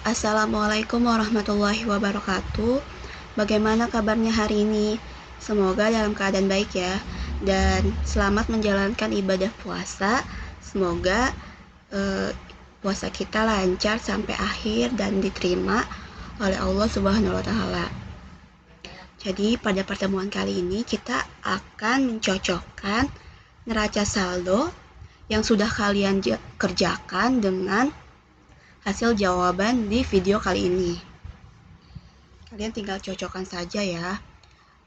Assalamualaikum warahmatullahi wabarakatuh. Bagaimana kabarnya hari ini? Semoga dalam keadaan baik ya. Dan selamat menjalankan ibadah puasa. Semoga puasa kita lancar sampai akhir dan diterima oleh Allah Subhanahu wa taala. Jadi pada pertemuan kali ini kita akan mencocokkan neraca saldo yang sudah kalian kerjakan dengan hasil jawaban di video kali ini. Kalian tinggal cocokkan saja ya.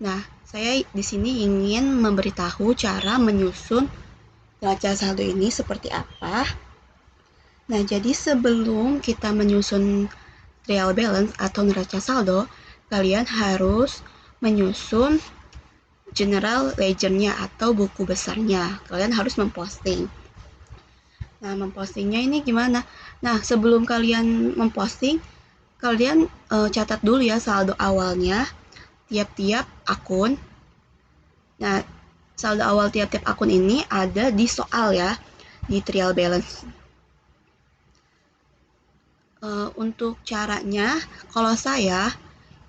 Nah, saya di sini ingin memberitahu cara menyusun neraca saldo ini seperti apa. Nah, jadi sebelum kita menyusun trial balance atau neraca saldo, kalian harus menyusun general ledger-nya atau buku besarnya. Kalian harus memposting. Nah, mempostingnya ini gimana? Nah, sebelum kalian memposting, kalian catat dulu ya saldo awalnya tiap-tiap akun. Nah, saldo awal tiap-tiap akun ini ada di soal ya, di trial balance. Untuk caranya, kalau saya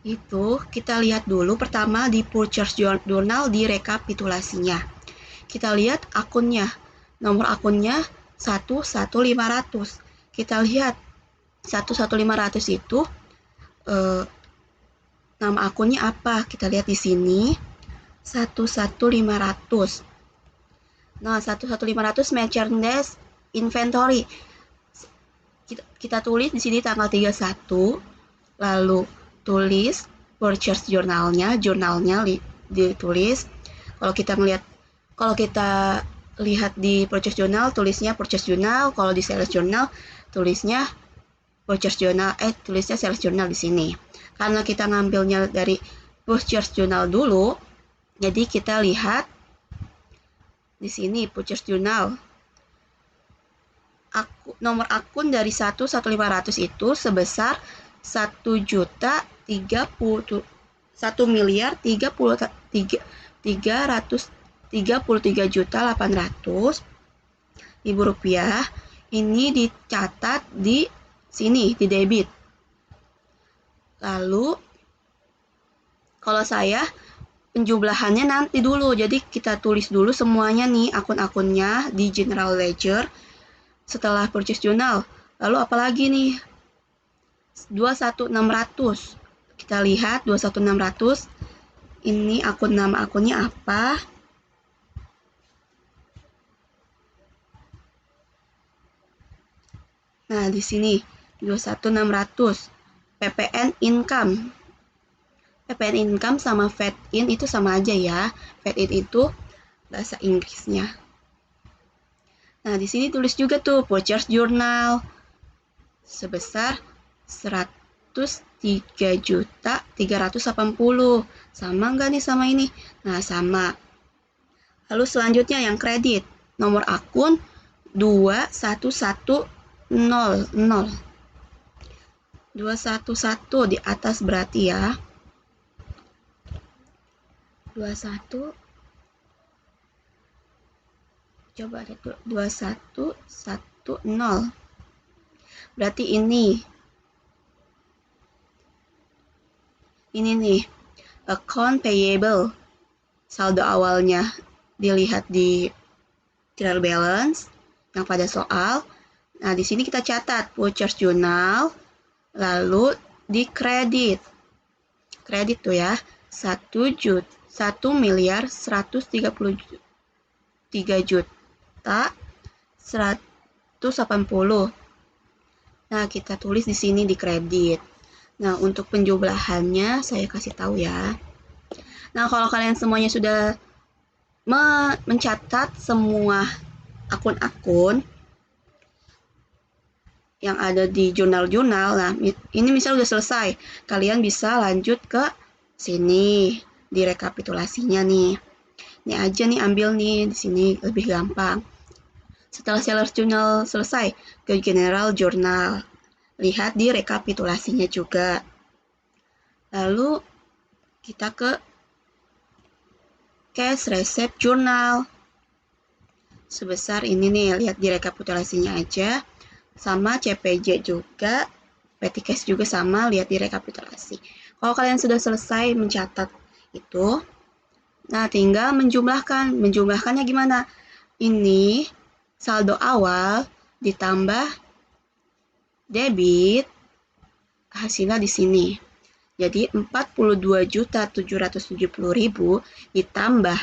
itu kita lihat dulu pertama di purchase journal di rekapitulasinya. Kita lihat akunnya, nomor akunnya 11500. Kita lihat 11500 itu nama akunnya apa? Kita lihat di sini 11500. Nah, 11500 merchandise inventory. Kita tulis di sini tanggal 31, lalu tulis purchase jurnalnya ditulis. Kalau kita lihat di purchase journal tulisnya purchase journal, kalau di sales journal tulisnya purchase journal, tulisnya sales journal di sini. Karena kita ngambilnya dari purchase journal dulu, jadi kita lihat di sini purchase journal. Nomor akun dari 11500 itu sebesar 1.333.800.000 rupiah. Ini dicatat di sini, di debit. Lalu kalau saya penjumlahannya nanti dulu, jadi kita tulis dulu semuanya nih akun-akunnya di general ledger setelah purchase journal. Lalu apalagi nih 21600, kita lihat 21600 ini nama akunnya apa. Nah, di sini 21600 PPN income. PPN income sama fed in itu sama aja ya. Fed in itu bahasa Inggrisnya. Nah, di sini tulis juga tuh purchase journal sebesar 103.380. Sama nggak nih sama ini? Nah, sama. Lalu selanjutnya yang kredit, nomor akun 2110. 211 di atas berarti ya. 21, coba lihat 2110. Berarti ini nih account payable, saldo awalnya dilihat di trial balance yang pada soal. Nah, di sini kita catat purchase journal, lalu di kredit tuh ya 1.133.180. Nah, kita tulis di sini di kredit. Nah, untuk penjumlahannya saya kasih tahu ya. Nah, kalau kalian semuanya sudah mencatat semua akun-akun yang ada di jurnal-jurnal, nah ini misal udah selesai, kalian bisa lanjut ke sini di rekapitulasinya nih. Ini aja nih, ambil nih di sini lebih gampang. Setelah sales journal selesai, ke general journal, lihat di rekapitulasinya juga. Lalu kita ke cash receipt journal. Sebesar ini nih, lihat di rekapitulasinya aja. Sama CPJ juga petty cash juga sama, lihat di rekapitulasi. Kalau kalian sudah selesai mencatat itu, nah tinggal menjumlahkan. Menjumlahkannya gimana? Ini saldo awal ditambah debit, hasilnya di sini. Jadi 42.770.000 ditambah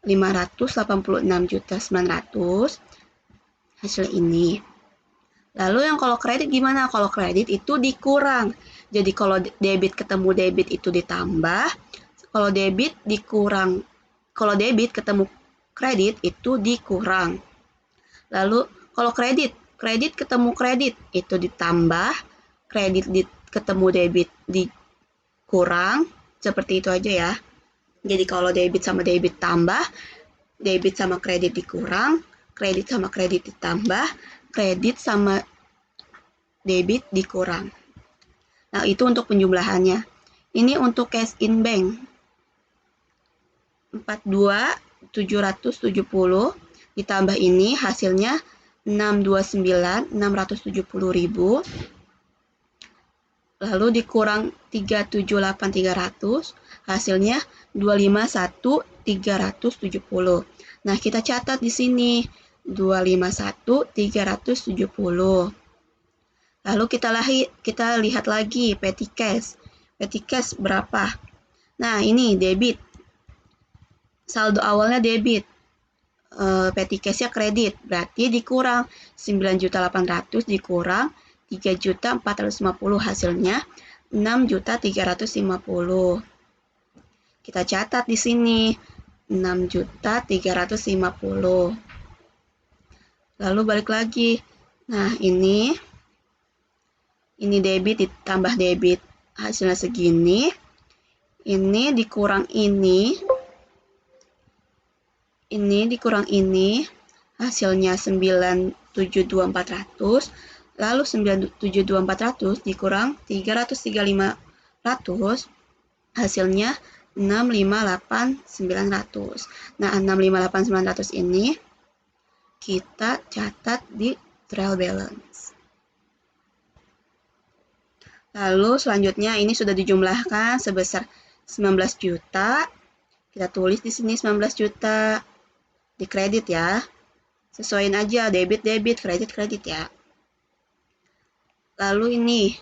586.900, hasil ini. Lalu yang kalau kredit gimana? Kalau kredit itu dikurang. Jadi kalau debit ketemu debit itu ditambah, kalau debit dikurang. Kalau debit ketemu kredit itu dikurang. Lalu kalau kredit ketemu kredit itu ditambah, kredit ketemu debit dikurang, seperti itu aja ya. Jadi kalau debit sama debit tambah, debit sama kredit dikurang, kredit sama kredit ditambah, kredit sama debit dikurang. Nah, itu untuk penjumlahannya. Ini untuk cash in bank. 42.770 ditambah ini hasilnya 629.670.000. Lalu dikurang 378.300, hasilnya 251.370. Nah, kita catat di sini 251.370. Lalu kita lihat lagi petty cash. Petty cash berapa? Nah, ini debit. Saldo awalnya debit. Petty cash-nya kredit. Berarti dikurang 9.800 dikurang 3.450, hasilnya 6.350. Kita catat di sini 6.350. Lalu balik lagi. Nah, ini debit ditambah debit, hasilnya segini. Ini dikurang ini dikurang ini, hasilnya 972.400. Lalu 972.400 dikurang 335.000, hasilnya 658.900. Nah, 658.900 ini kita catat di trial balance. Lalu selanjutnya ini sudah dijumlahkan sebesar 19 juta. Kita tulis di sini 19 juta. Di kredit ya. Sesuaiin aja debit, kredit ya. Lalu ini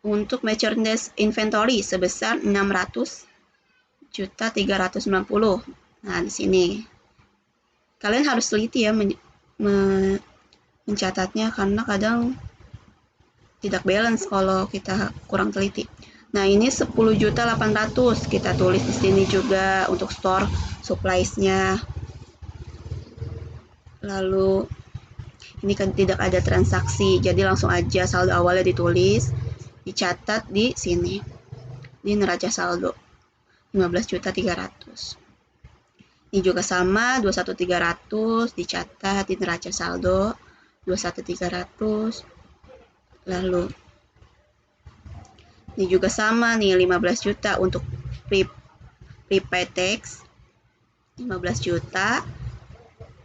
untuk merchandise inventory sebesar 600.390. Nah, di sini kalian harus teliti ya mencatatnya, karena kadang tidak balance kalau kita kurang teliti. Nah, ini 10.800 kita tulis di sini juga untuk store supplies-nya. Lalu ini kan tidak ada transaksi, jadi langsung aja saldo awalnya ditulis, dicatat di sini di neraca saldo 15.300. Ini juga sama 21.300 dicatat di neraca saldo 21.300. Lalu ini juga sama nih 15 juta untuk prepaid tax 15 juta.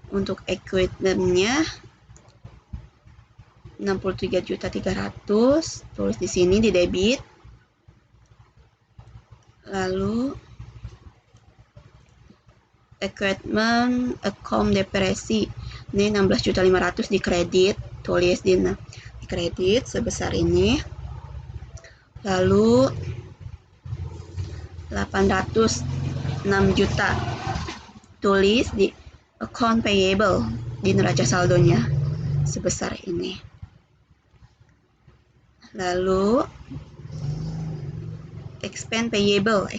Untuk equipment-nya 63.300, tulis di sini di debit. Lalu equipment account depresi ini 16.500 di kredit, tulis di kredit sebesar ini. Lalu 806 juta tulis di account payable di neraca saldonya sebesar ini. Lalu expense payable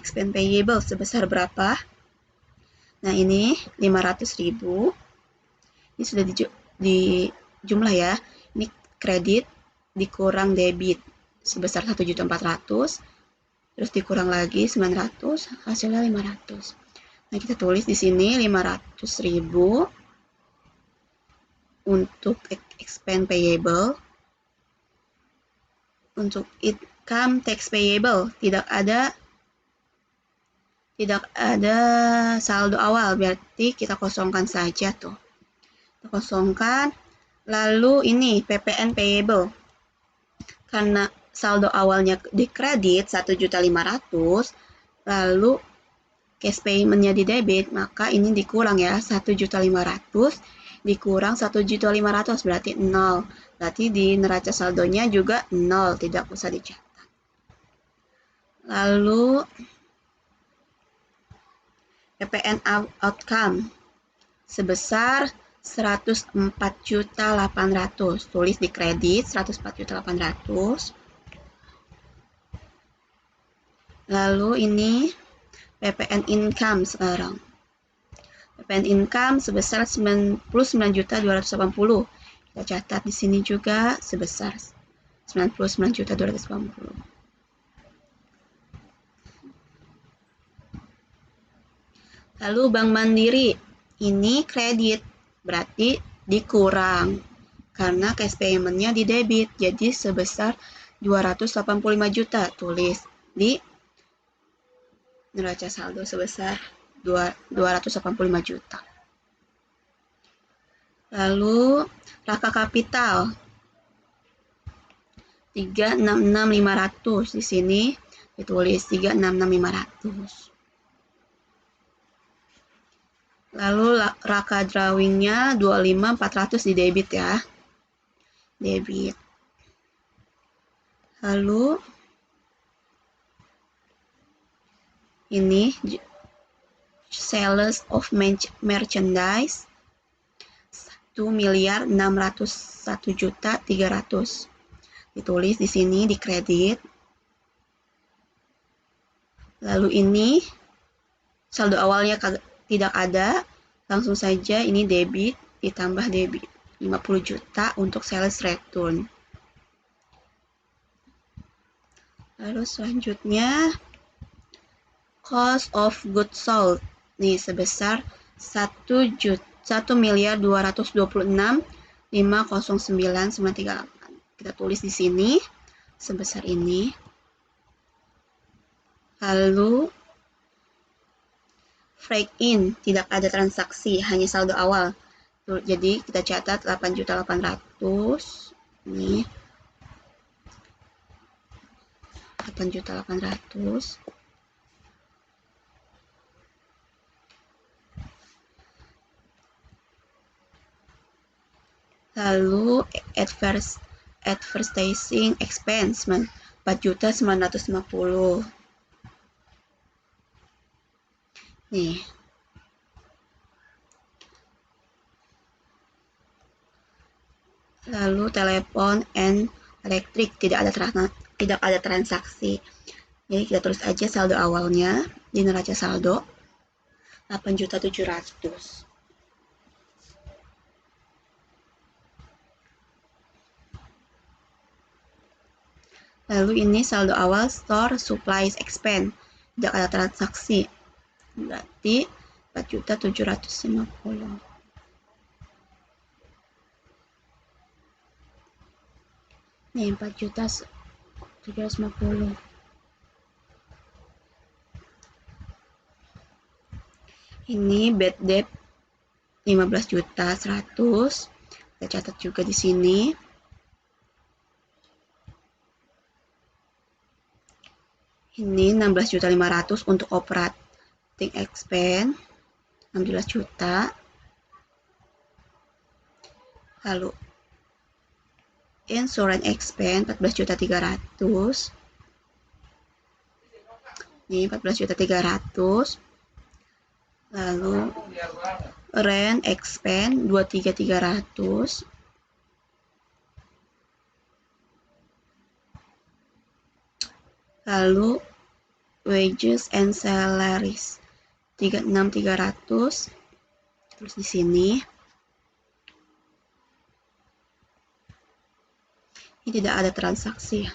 sebesar berapa? Nah, ini 500.000. Ini sudah dijumlah ya. Ini kredit dikurang debit sebesar 1.400.000. Terus dikurang lagi 900, hasilnya 500. Nah, kita tulis di sini 500.000 untuk expense payable. Untuk income tax payable tidak ada saldo awal, berarti kita kosongkan saja tuh. Kita kosongkan. Lalu ini PPN payable. karena saldo awalnya dikredit 1.500.000, lalu cash payment-nya di debit, maka ini dikurang ya, 1.500.000 dikurang 1.500.000 berarti 0. Berarti di neraca saldonya juga 0, tidak usah dicatat. Lalu PPN outcome sebesar 104.800.000. Tulis di kredit 104.800.000. Lalu ini PPN income sekarang. PPN income sebesar 99.280.000. Kita catat di sini juga sebesar 99.280.000. Lalu Bank Mandiri, ini kredit, berarti dikurang. Karena cash payment-nya di debit, jadi sebesar 285 juta. Tulis di neraca saldo sebesar 285 juta. Lalu Raka Kapital 366.500, di sini ditulis 366.500. Lalu Raka Drawing-nya 25.400 di debit ya. Debit. Lalu ini sales of merchandise 1.601.300.000. Ditulis di sini di kredit. Lalu ini saldo awalnya tidak ada, langsung saja ini debit ditambah debit 50 juta untuk sales return. Lalu selanjutnya cost of goods sold nih sebesar 1.226.509.938. Kita tulis di sini sebesar ini. Lalu freight in tidak ada transaksi, hanya saldo awal. Jadi kita catat 8.800.000 ini 8.800.000. Lalu advertising expense 4.950.000. Nih. Lalu telepon and elektrik tidak ada transaksi. Jadi kita tulis aja saldo awalnya di neraca saldo 8.700.000. Lalu ini saldo awal store supplies expense, tidak ada transaksi, berarti 4.750.000. Nih 4.750.000. Ini bad debt 15.100.000. Kita catat juga di sini. Ini 16.500.000 untuk operating expense 16 juta. Lalu insurance expense 14.300.000. Ini 14.300.000. Lalu rent expense 23.300. Lalu wages and salaries 36.300. Terus di sini ini tidak ada transaksi.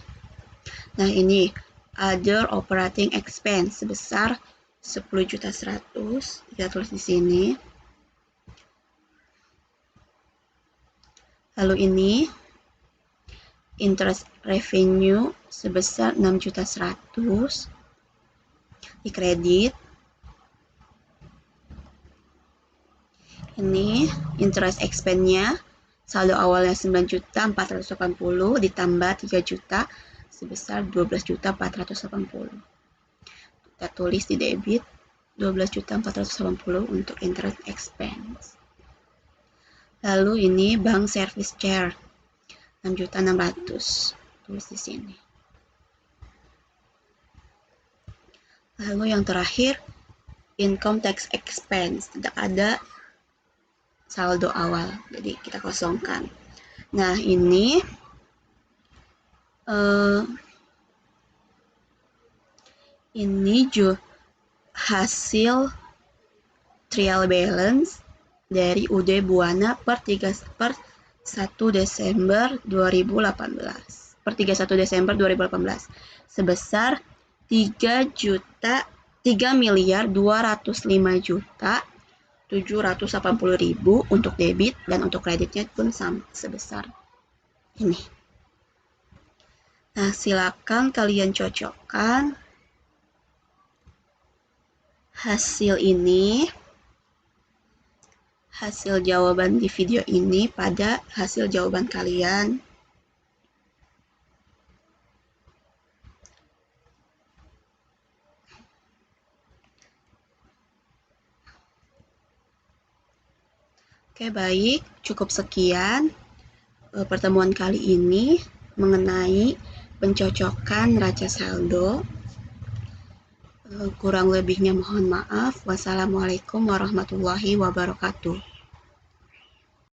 Nah, ini other operating expense sebesar 10.100.000. Kita tulis di sini. Lalu ini interest revenue sebesar 6.100.000 di kredit. Ini interest expense-nya Saldo awalnya 9.480 ditambah 3 juta sebesar 12.480. Kita tulis di debit 12.480 untuk interest expense. Lalu ini bank service charge 6.600. Tulis di sini. Lalu yang terakhir income tax expense, tidak ada saldo awal, jadi kita kosongkan. Nah, ini hasil trial balance dari UD Buana per 1 Desember 2018. Per 31 Desember 2018 sebesar 3.205.780.000 untuk debit, dan untuk kreditnya pun sama sebesar ini. Nah, silakan kalian cocokkan hasil ini, hasil jawaban di video ini pada hasil jawaban kalian. Oke, baik, cukup sekian pertemuan kali ini mengenai pencocokan neraca saldo. Kurang lebihnya mohon maaf. Wassalamualaikum warahmatullahi wabarakatuh.